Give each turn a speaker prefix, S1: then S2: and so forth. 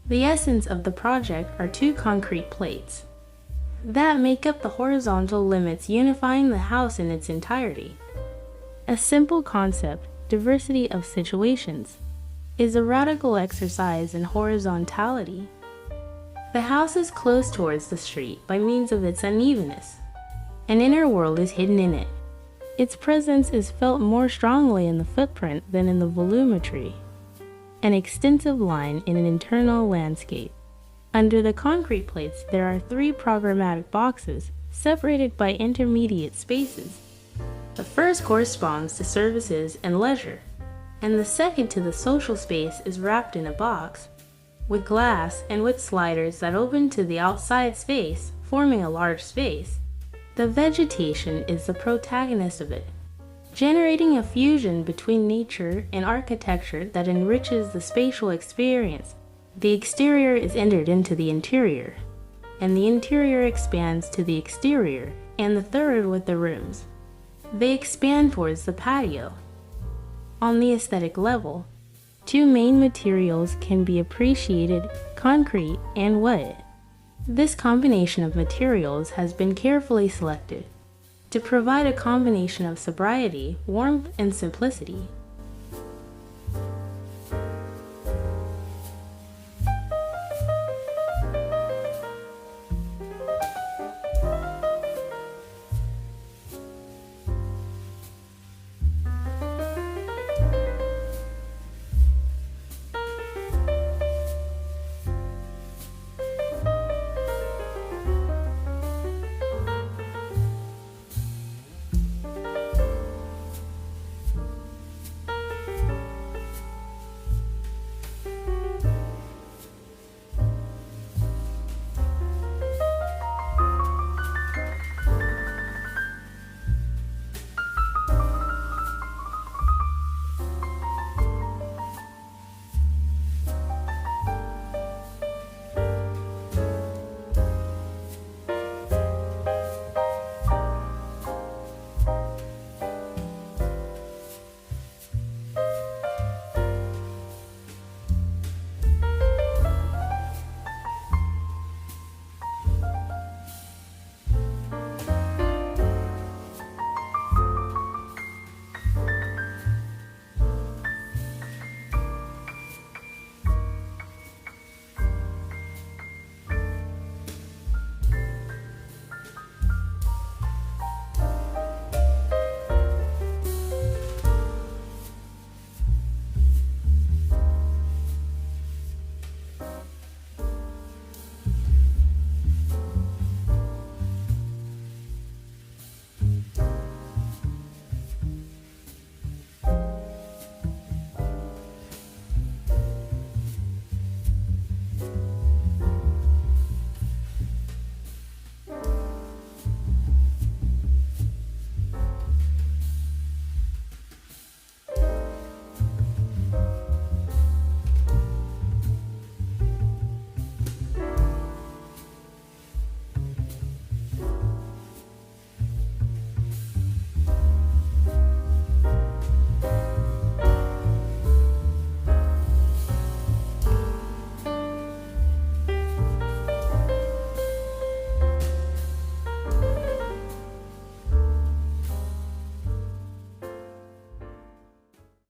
S1: The essence of the project are two concrete plates that make up the horizontal limits unifying the house in its entirety. A simple concept, diversity of situations, is a radical exercise in horizontality. The house is close towards the street by means of its unevenness. An inner world is hidden in it. Its presence is felt more strongly in the footprint than in the volumetry, an extensive line in an internal landscape. Under the concrete plates, there are three programmatic boxes separated by intermediate spaces. The first corresponds to services and leisure, and the second to the social space is wrapped in a box with glass and with sliders that open to the outside space, forming a large space. The vegetation is the protagonist of it, generating a fusion between nature and architecture that enriches the spatial experience. The exterior is entered into the interior, and the interior expands to the exterior, and the third with the rooms. They expand towards the patio. On the aesthetic level, two main materials can be appreciated: concrete and wood. This combination of materials has been carefully selected to provide a combination of sobriety, warmth, and simplicity.